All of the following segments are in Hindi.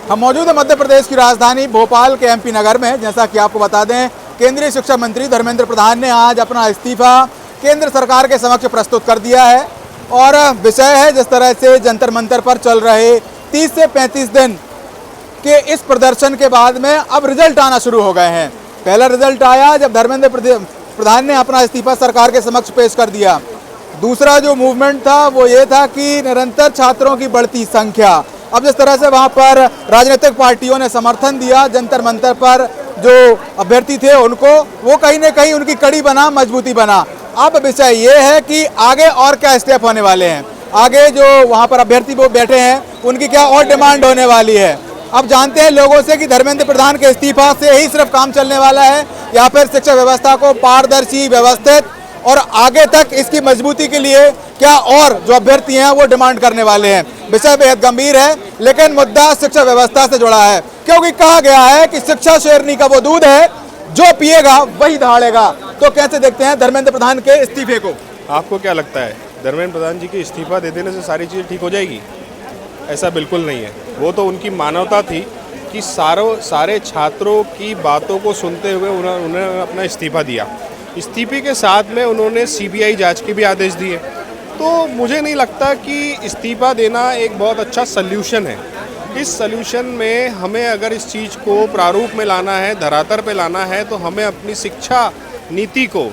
हम मौजूद हैं मध्य प्रदेश की राजधानी भोपाल के एमपी नगर में। जैसा कि आपको बता दें, केंद्रीय शिक्षा मंत्री धर्मेंद्र प्रधान ने आज अपना इस्तीफा केंद्र सरकार के समक्ष प्रस्तुत कर दिया है और विषय है जिस तरह से जंतर मंतर पर चल रहे 30 से 35 दिन के इस प्रदर्शन के बाद में अब रिजल्ट आना शुरू हो गए हैं। पहला रिजल्ट आया जब धर्मेंद्र प्रधान ने अपना इस्तीफा सरकार के समक्ष पेश कर दिया। दूसरा जो मूवमेंट था वो ये था कि निरंतर छात्रों की बढ़ती संख्या। अब जिस तरह से वहाँ पर राजनीतिक पार्टियों ने समर्थन दिया, जंतर मंतर पर जो अभ्यर्थी थे उनको, वो कहीं ना कहीं उनकी कड़ी बना, मजबूती बना। अब विषय ये है कि आगे और क्या स्टेप होने वाले हैं, आगे जो वहाँ पर अभ्यर्थी वो बैठे हैं उनकी क्या और डिमांड होने वाली है। अब जानते हैं लोगों से कि धर्मेंद्र प्रधान के इस्तीफा से ही सिर्फ काम चलने वाला है या फिर शिक्षा व्यवस्था को पारदर्शी, व्यवस्थित और आगे तक इसकी मजबूती के लिए क्या और जो अभ्यर्थी हैं वो डिमांड करने वाले हैं। विषय बेहद गंभीर है, लेकिन मुद्दा शिक्षा व्यवस्था से जुड़ा है, क्योंकि कहा गया है कि शिक्षा शेरनी का वो दूध है जो पिएगा वही दहाड़ेगा। तो कैसे देखते हैं धर्मेंद्र प्रधान के इस्तीफे को? आपको क्या लगता है धर्मेंद्र प्रधान जी के इस्तीफा दे देने से सारी चीज़ें ठीक हो जाएगी? ऐसा बिल्कुल नहीं है। वो तो उनकी मानवता थी कि सारे छात्रों की बातों को सुनते हुए उन्होंने अपना इस्तीफा दिया। इस्तीफे के साथ में उन्होंने सीबीआई जांच के भी आदेश दिए। तो मुझे नहीं लगता कि इस्तीफा देना एक बहुत अच्छा सल्यूशन है। इस सल्यूशन में हमें अगर इस चीज़ को प्रारूप में लाना है, धरातल पे लाना है, तो हमें अपनी शिक्षा नीति को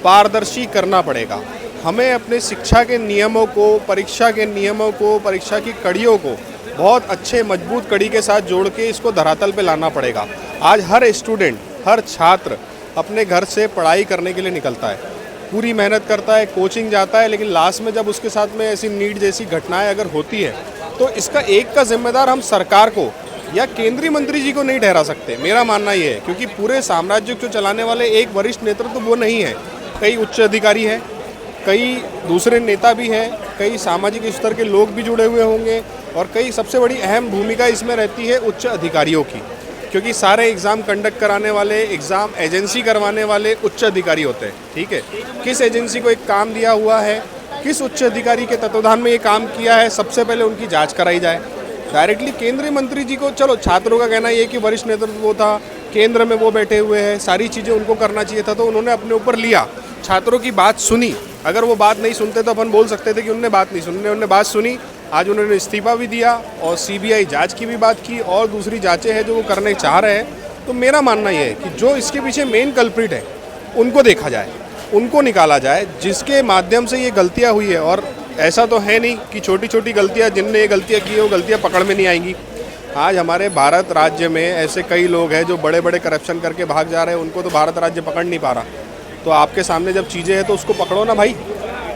पारदर्शी करना पड़ेगा। हमें अपने शिक्षा के नियमों को, परीक्षा के नियमों को, परीक्षा की कड़ियों को बहुत अच्छे मजबूत कड़ी के साथ जोड़ के इसको धरातल पे लाना पड़ेगा। आज हर स्टूडेंट, हर छात्र अपने घर से पढ़ाई करने के लिए निकलता है, पूरी मेहनत करता है, कोचिंग जाता है, लेकिन लास्ट में जब उसके साथ में ऐसी नीट जैसी घटनाएं अगर होती है तो इसका एक का जिम्मेदार हम सरकार को या केंद्रीय मंत्री जी को नहीं ठहरा सकते। मेरा मानना ये है, क्योंकि पूरे साम्राज्य को चलाने वाले एक वरिष्ठ नेतृत्व तो वो नहीं है। कई उच्च अधिकारी हैं, कई दूसरे नेता भी हैं, कई सामाजिक स्तर के लोग भी जुड़े हुए होंगे और कई सबसे बड़ी अहम भूमिका इसमें रहती है उच्च अधिकारियों की, क्योंकि सारे एग्ज़ाम कंडक्ट कराने वाले, एग्ज़ाम एजेंसी करवाने वाले उच्च अधिकारी होते हैं। ठीक है, किस एजेंसी को एक काम दिया हुआ है, किस उच्च अधिकारी के तत्वाधान में ये काम किया है, सबसे पहले उनकी जांच कराई जाए। डायरेक्टली केंद्रीय मंत्री जी को, चलो छात्रों का कहना ये कि वरिष्ठ नेतृत्व वो था, केंद्र में वो बैठे हुए हैं, सारी चीज़ें उनको करना चाहिए था, तो उन्होंने अपने ऊपर लिया, छात्रों की बात सुनी। अगर वो बात नहीं सुनते तो अपन बोल सकते थे कि उन्होंने बात नहीं सुनी। उन्होंने बात सुनी, आज उन्होंने इस्तीफा भी दिया और सीबीआई जांच की भी बात की और दूसरी जांचें हैं जो वो करने चाह रहे हैं। तो मेरा मानना ये है कि जो इसके पीछे मेन कल्प्रिट है उनको देखा जाए, उनको निकाला जाए, जिसके माध्यम से ये गलतियाँ हुई है। और ऐसा तो है नहीं कि छोटी छोटी गलतियाँ, जिनने ये गलतियाँ की है वो गलतियाँ पकड़ में नहीं आएंगी। आज हमारे भारत राज्य में ऐसे कई लोग हैं जो बड़े बड़े करप्शन करके भाग जा रहे हैं, उनको तो भारत राज्य पकड़ नहीं पा रहा। तो आपके सामने जब चीज़ें हैं तो उसको पकड़ो ना भाई,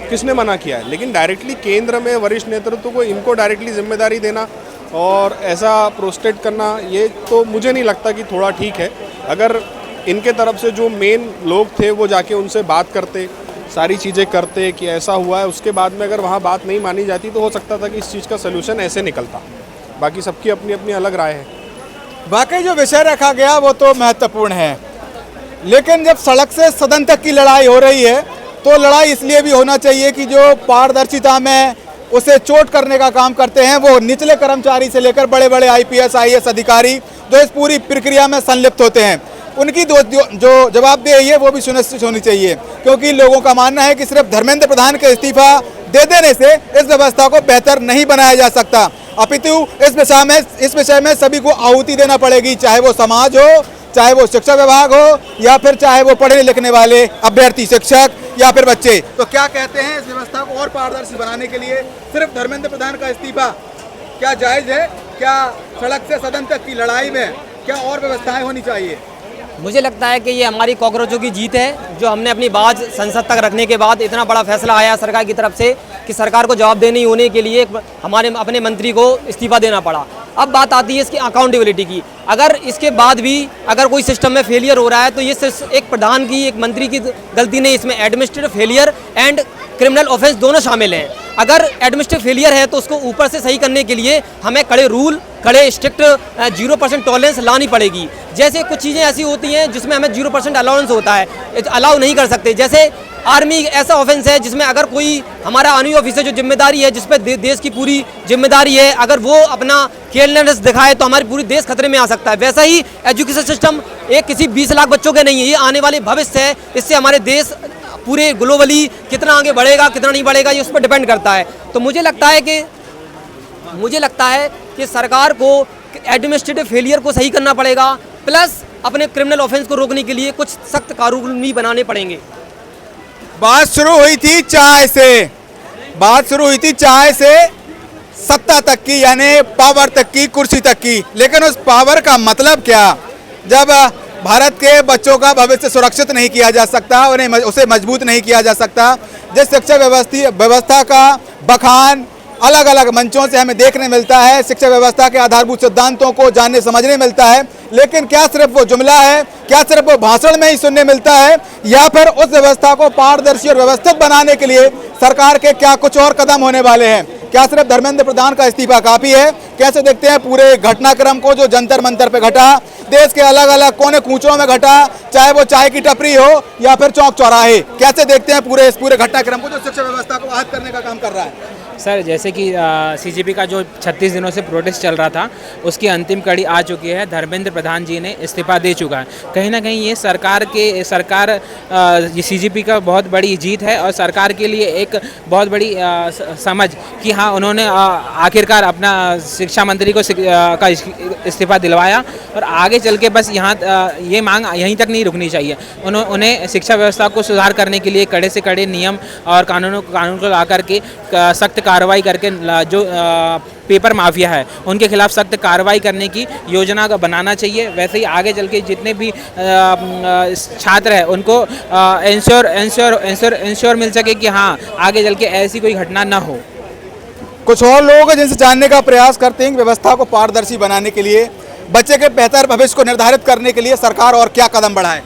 किसने मना किया है? लेकिन डायरेक्टली केंद्र में वरिष्ठ नेतृत्व को इनको डायरेक्टली जिम्मेदारी देना और ऐसा प्रोस्टेट करना, ये तो मुझे नहीं लगता कि थोड़ा ठीक है। अगर इनके तरफ से जो मेन लोग थे वो जाके उनसे बात करते, सारी चीज़ें करते कि ऐसा हुआ है, उसके बाद में अगर वहाँ बात नहीं मानी जाती तो हो सकता था कि इस चीज़ का सलूशन ऐसे निकलता। बाकी सबकी अपनी अपनी अलग राय है। वाकई जो विषय रखा गया वो तो महत्वपूर्ण है, लेकिन जब सड़क से सदन तक की लड़ाई हो रही है तो लड़ाई इसलिए भी होना चाहिए कि जो पारदर्शिता में उसे चोट करने का काम करते हैं वो निचले कर्मचारी से लेकर बड़े बड़े आईपीएस आईएएस अधिकारी जो इस पूरी प्रक्रिया में संलिप्त होते हैं, उनकी जो जवाबदेही है वो भी सुनिश्चित होनी चाहिए। क्योंकि लोगों का मानना है कि सिर्फ धर्मेंद्र प्रधान के इस्तीफा दे देने से इस व्यवस्था को बेहतर नहीं बनाया जा सकता, अपितु इस विषय में सभी को आहुति देना पड़ेगी, चाहे वो समाज हो, चाहे वो शिक्षा विभाग हो या फिर चाहे वो पढ़ने लिखने वाले अभ्यर्थी, शिक्षक या फिर बच्चे। तो क्या कहते हैं, इस व्यवस्था को और पारदर्शी बनाने के लिए सिर्फ धर्मेंद्र प्रधान का इस्तीफा क्या जायज़ है? क्या सड़क से सदन तक की लड़ाई में क्या और व्यवस्थाएं होनी चाहिए? मुझे लगता है कि ये हमारी कॉकरोचों की जीत है, जो हमने अपनी बात संसद तक रखने के बाद इतना बड़ा फैसला आया सरकार की तरफ से कि सरकार को जवाबदेही होने के लिए हमारे अपने मंत्री को इस्तीफा देना पड़ा। अब बात आती है इसकी अकाउंटेबिलिटी की। अगर इसके बाद भी अगर कोई सिस्टम में फेलियर हो रहा है तो ये सिर्फ एक प्रधान की, एक मंत्री की गलती नहीं, इसमें administrative failure and criminal offence दोनों शामिल हैं। अगर एडमिनिस्ट्रेटिव फेलियर है तो उसको ऊपर से सही करने के लिए हमें कड़े रूल, कड़े स्ट्रिक्ट 0% टॉलरेंस लानी पड़ेगी। जैसे कुछ चीज़ें ऐसी होती हैं जिसमें हमें 0% अलाउंस होता है, अलाउ नहीं कर सकते। जैसे आर्मी ऐसा ऑफेंस है जिसमें अगर कोई हमारा आर्मी ऑफिसर जो जिम्मेदारी है, जिस पे देश की पूरी जिम्मेदारी है, अगर वो अपना केयरलेसनेस दिखाए तो हमारी पूरी देश खतरे में आ सकता है। वैसा ही एजुकेशन सिस्टम एक किसी 20 लाख बच्चों के नहीं है, ये आने वाले भविष्य है। इससे हमारे देश पूरे ग्लोबली कितना आगे बढ़ेगा कितना नहीं बढ़ेगा ये उस पर डिपेंड करता है। तो मुझे लगता है कि सरकार को एडमिनिस्ट्रेटिव फेलियर को सही करना पड़ेगा, प्लस अपने क्रिमिनल ऑफेंस को रोकने के लिए कुछ सख्त कानून भी बनाने पड़ेंगे। बात शुरू हुई थी चाय से सत्ता तक की, यानी पावर तक की, कुर्सी तक की। लेकिन उस पावर का मतलब क्या जब भारत के बच्चों का भविष्य सुरक्षित नहीं किया जा सकता, उसे मजबूत नहीं किया जा सकता। जिस शिक्षा व्यवस्था का बखान अलग अलग मंचों से हमें देखने मिलता है, शिक्षा व्यवस्था के आधारभूत सिद्धांतों को जानने समझने मिलता है, लेकिन क्या सिर्फ वो जुमला है, क्या सिर्फ वो भाषण में ही सुनने मिलता है, या फिर उस व्यवस्था को पारदर्शी और व्यवस्थित बनाने के लिए सरकार के क्या कुछ और कदम होने वाले हैं? क्या सिर्फ धर्मेंद्र प्रधान का इस्तीफा काफी है? कैसे देखते हैं पूरे घटनाक्रम को जो जंतर मंतर पे घटा, देश के अलग अलग कोने कूचों में घटा, चाहे वो चाय की टपरी हो या फिर चौक चौराहे? कैसे देखते हैं इस पूरे घटनाक्रम को जो शिक्षा व्यवस्था को आहत करने का काम कर रहा है? सर, जैसे कि सीजेपी का जो 36 दिनों से प्रोटेस्ट चल रहा था उसकी अंतिम कड़ी आ चुकी है। धर्मेंद्र प्रधान जी ने इस्तीफा दे चुका है। कहीं ना कहीं ये ये सीजेपी का बहुत बड़ी जीत है और सरकार के लिए एक बहुत बड़ी समझ कि हाँ उन्होंने आखिरकार अपना शिक्षा मंत्री को का इस्तीफा दिलवाया। और आगे चल के बस ये मांग यहीं तक नहीं रुकनी चाहिए। उन्हें शिक्षा व्यवस्था को सुधार करने के लिए कड़े से कड़े नियम और कानून को ला करके सख्त कार्रवाई करके जो पेपर माफिया है उनके खिलाफ सख्त कार्रवाई करने की योजना का बनाना चाहिए। वैसे ही आगे चल के जितने भी छात्र हैं उनको इंश्योर मिल सके कि हाँ आगे चल के ऐसी कोई घटना ना हो। कुछ और लोग हैं जिनसे जानने का प्रयास करते हैं कि व्यवस्था को पारदर्शी बनाने के लिए, बच्चे के बेहतर भविष्य को निर्धारित करने के लिए सरकार और क्या कदम बढ़ाए?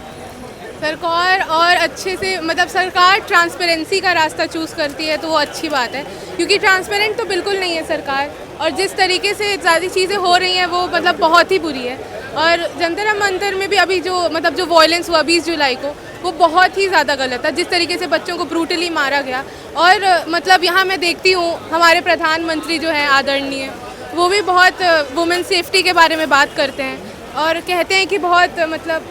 सरकार और अच्छे से मतलब सरकार ट्रांसपेरेंसी का रास्ता चूज़ करती है तो वो अच्छी बात है, क्योंकि ट्रांसपेरेंट तो बिल्कुल नहीं है सरकार। और जिस तरीके से ज़्यादा चीज़ें हो रही हैं वो मतलब बहुत ही बुरी है। और जंतर मंतर में भी अभी जो वॉयलेंस हुआ 20 जुलाई को, वो बहुत ही ज़्यादा गलत था। जिस तरीके से बच्चों को ब्रूटली मारा गया, और मतलब यहाँ मैं देखती हूँ हमारे प्रधानमंत्री जो हैं आदरणीय, वो भी बहुत वुमेन सेफ्टी के बारे में बात करते हैं और कहते हैं कि बहुत मतलब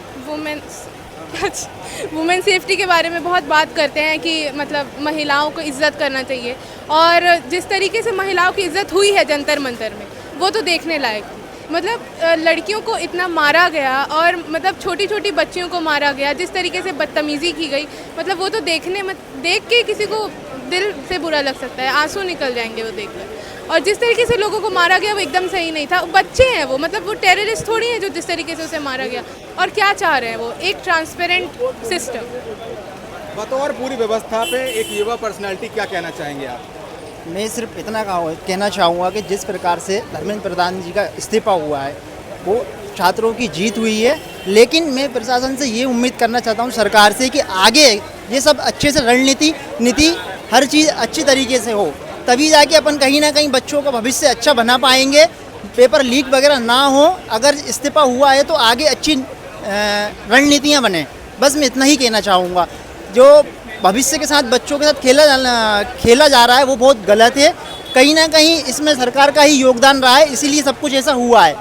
वुमेन सेफ्टी के बारे में बहुत बात करते हैं कि मतलब महिलाओं को इज़्ज़त करना चाहिए। और जिस तरीके से महिलाओं की इज़्ज़त हुई है जंतर मंतर में, वो तो देखने लायक। मतलब लड़कियों को इतना मारा गया और मतलब छोटी छोटी बच्चियों को मारा गया, जिस तरीके से बदतमीज़ी की गई, मतलब वो तो देख के किसी को दिल से बुरा लग सकता है, आंसू निकल जाएंगे वो देखकर। और जिस तरीके से लोगों को मारा गया वो एकदम सही नहीं था। बच्चे हैं वो, मतलब वो टेररिस्ट थोड़ी हैं जो जिस तरीके से उसे मारा गया। और क्या चाह रहे हैं वो? एक ट्रांसपेरेंट सिस्टम। बतौर पूरी व्यवस्था पे एक युवा पर्सनालिटी क्या कहना चाहेंगे आप? मैं सिर्फ इतना कहना चाहूँगा कि जिस प्रकार से धर्मेंद्र प्रधान जी का इस्तीफा हुआ है वो छात्रों की जीत हुई है। लेकिन मैं प्रशासन से ये उम्मीद करना चाहता हूँ सरकार से कि आगे ये सब अच्छे से नीति हर चीज़ अच्छी तरीके से हो, तभी जाके अपन कहीं ना कहीं बच्चों का भविष्य अच्छा बना पाएंगे। पेपर लीक वगैरह ना हो, अगर इस्तीफा हुआ है तो आगे अच्छी रणनीतियाँ बने। बस मैं इतना ही कहना चाहूँगा। जो भविष्य के साथ बच्चों के साथ खेला जा रहा है वो बहुत गलत है। कहीं ना कहीं इसमें सरकार का ही योगदान रहा है, इसीलिए सब कुछ ऐसा हुआ है।